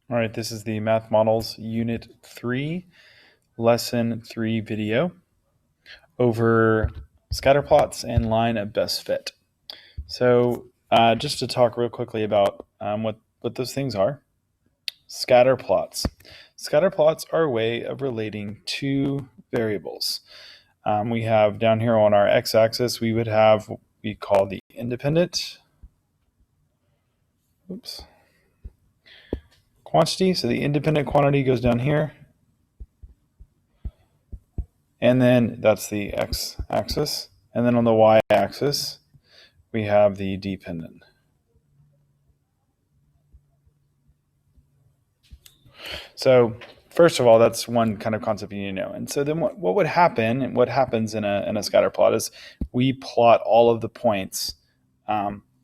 All right, this is the Math Models Unit 3, Lesson 3 video over scatter plots and line of best fit. So just to talk real quickly about what those things are. Scatter plots. Scatter plots are a way of relating two variables. We have down here on our x-axis, we would have what we call the independent quantity. So the independent quantity goes down here. And then that's the x-axis. And then on the y-axis, we have the dependent. So first of all, that's one kind of concept you need to know. And so then what would happen, and what happens in a scatter plot is we plot all of the points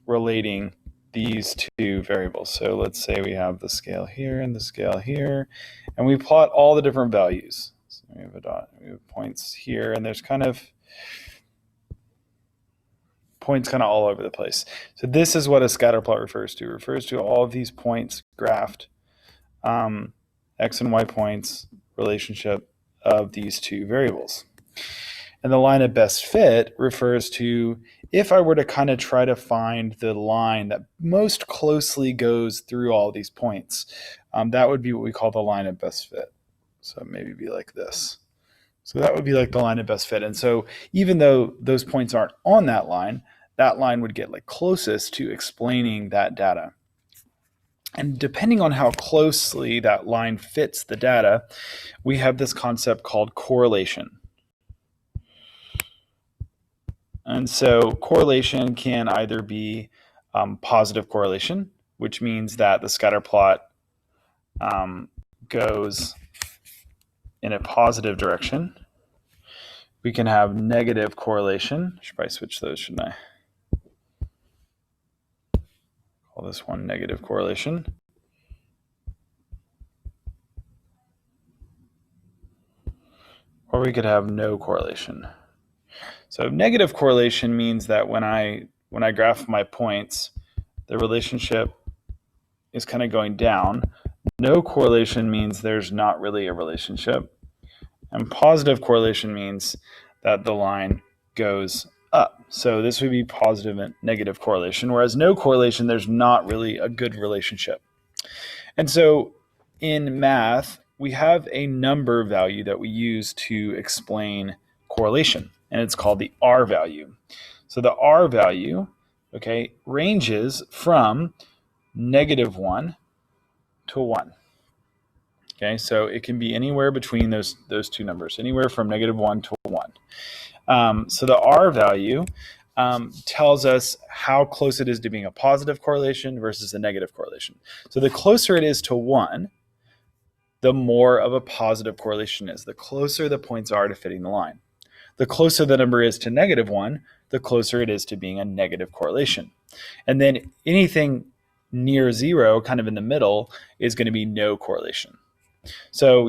relating these two variables. So let's say we have the scale here and the scale here, and we plot all the different values. So we have we have points here, and there's kind of points kind of all over the place. So this is what a scatter plot refers to. It refers to all of these points graphed, x and y points, relationship of these two variables. And the line of best fit refers to if I were to kind of try to find the line that most closely goes through all these points, that would be what we call the line of best fit. So maybe be like this. So that would be like the line of best fit. And so even though those points aren't on that line would get like closest to explaining that data. And depending on how closely that line fits the data, we have this concept called correlation. And so correlation can either be positive correlation, which means that the scatter plot goes in a positive direction. We can have negative correlation. I should probably switch those, shouldn't I? Call this one negative correlation. Or we could have no correlation. So negative correlation means that when I graph my points, the relationship is kind of going down. No correlation means there's not really a relationship. And positive correlation means that the line goes up. So this would be positive and negative correlation, whereas no correlation, there's not really a good relationship. And so in math, we have a number value that we use to explain correlation, and it's called the R value. So the R value, okay, ranges from -1 to 1. Okay, so it can be anywhere between those two numbers, anywhere from -1 to 1. So the R value tells us how close it is to being a positive correlation versus a negative correlation. So the closer it is to 1, the more of a positive correlation is. The closer the points are to fitting the line. The closer the number is to -1, the closer it is to being a negative correlation. And then anything near 0, kind of in the middle, is going to be no correlation. So,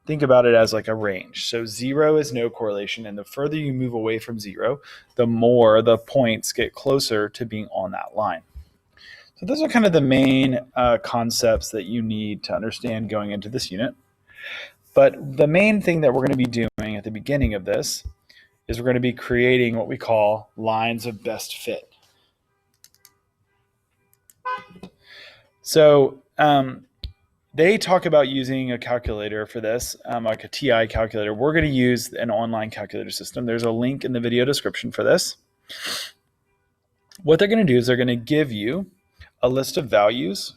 think about it as like a range. So 0 is no correlation, and the further you move away from 0, the more the points get closer to being on that line. So those are kind of the main concepts that you need to understand going into this unit. But the main thing that we're going to be doing at the beginning of this is we're going to be creating what we call lines of best fit. So they talk about using a calculator for this, like a TI calculator. We're going to use an online calculator system. There's a link in the video description for this. What they're going to do is they're going to give you a list of values.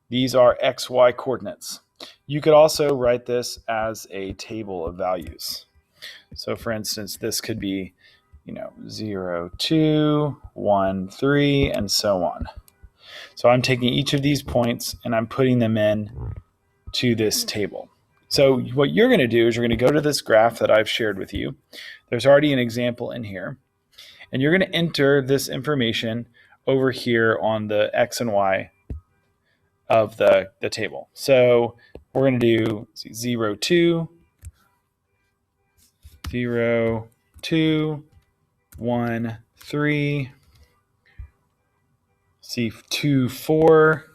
These are X, Y coordinates. You could also write this as a table of values. So for instance, this could be, 0, 2, 1, 3, and so on. So I'm taking each of these points and I'm putting them in to this table. So what you're going to do is you're going to go to this graph that I've shared with you. There's already an example in here. And you're going to enter this information over here on the X and Y of the table. So we're going to do 0, 2, 0, 2, 1, 3, see 2, 4,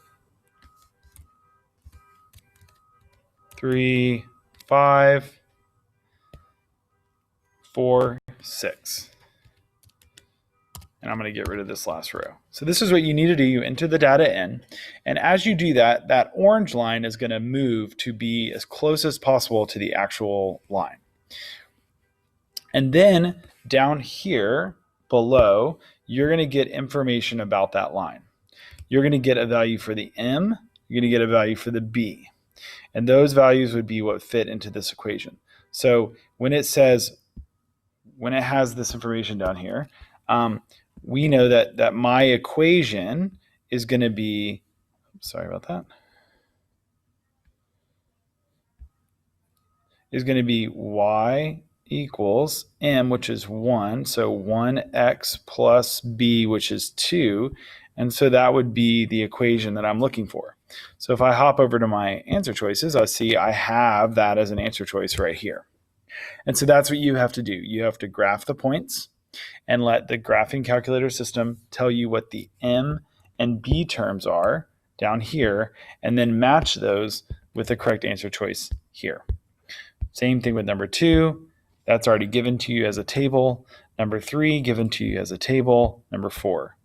3, 5, 4, 6. And I'm going to get rid of this last row. So this is what you need to do. You enter the data in. And as you do that, that orange line is going to move to be as close as possible to the actual line. And then down here below, you're going to get information about that line. You're going to get a value for the M. You're going to get a value for the B. And those values would be what fit into this equation. So when it says, when it has this information down here, we know that my equation is going to be, sorry about that, is going to be y equals m, which is 1, so 1x plus b, which is 2, and so that would be the equation that I'm looking for. So if I hop over to my answer choices, I'll see I have that as an answer choice right here. And so that's what you have to do. You have to graph the points and let the graphing calculator system tell you what the M and B terms are down here, and then match those with the correct answer choice here. Same thing with number 2. That's already given to you as a table. Number 3, given to you as a table. Number 4.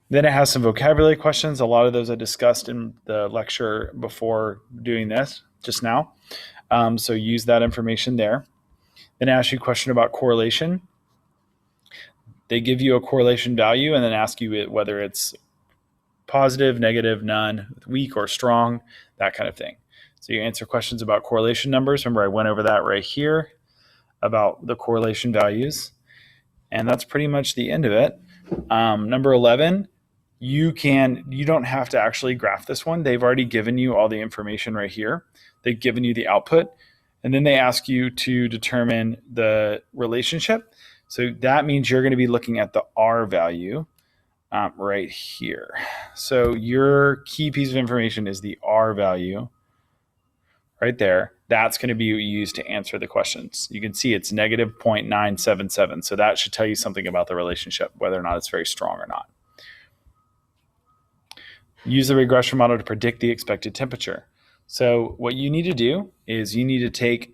Then it has some vocabulary questions. A lot of those I discussed in the lecture before doing this just now. So use that information there. Then ask you a question about correlation. They give you a correlation value and then ask you whether it's positive, negative, none, weak or strong, that kind of thing. So you answer questions about correlation numbers. Remember, I went over that right here about the correlation values. And that's pretty much the end of it. Number 11, you don't have to actually graph this one. They've already given you all the information right here. They've given you the output. And then they ask you to determine the relationship. So that means you're going to be looking at the R value right here. So your key piece of information is the R value right there. That's going to be used to answer the questions. You can see it's negative 0.977. So that should tell you something about the relationship, whether or not it's very strong or not. Use the regression model to predict the expected temperature. So what you need to do is you need to take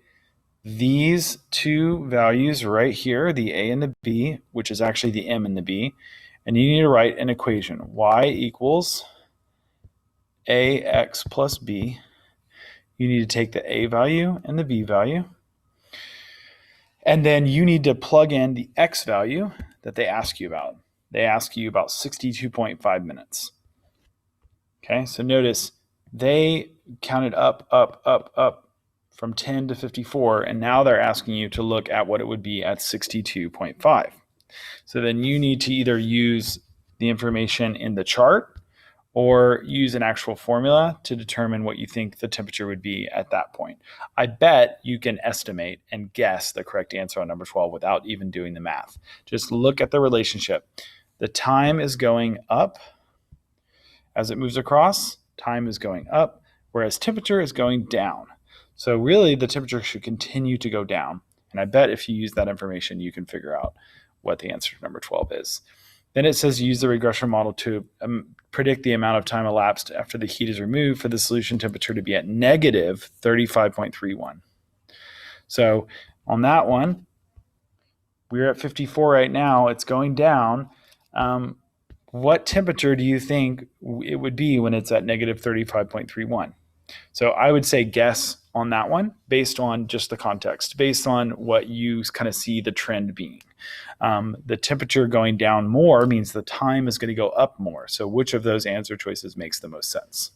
these two values right here, the A and the B, which is actually the M and the B, and you need to write an equation. Y equals AX plus B. You need to take the A value and the B value, and then you need to plug in the X value that they ask you about. They ask you about 62.5 minutes. Okay, so notice they counted up from 10 to 54, and now they're asking you to look at what it would be at 62.5. So then you need to either use the information in the chart or use an actual formula to determine what you think the temperature would be at that point. I bet you can estimate and guess the correct answer on number 12 without even doing the math. Just look at the relationship. The time is going up as it moves across. Time is going up, whereas temperature is going down. So really, the temperature should continue to go down. And I bet if you use that information, you can figure out what the answer to number 12 is. Then it says use the regression model to predict the amount of time elapsed after the heat is removed for the solution temperature to be at negative 35.31. So on that one, we're at 54 right now. It's going down. What temperature do you think it would be when it's at negative 35.31? So I would say guess on that one based on just the context, based on what you kind of see the trend being. The temperature going down more means the time is going to go up more. So which of those answer choices makes the most sense?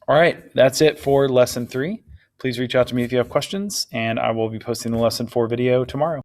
All right, that's it for lesson 3. Please reach out to me if you have questions, and I will be posting the lesson 4 video tomorrow.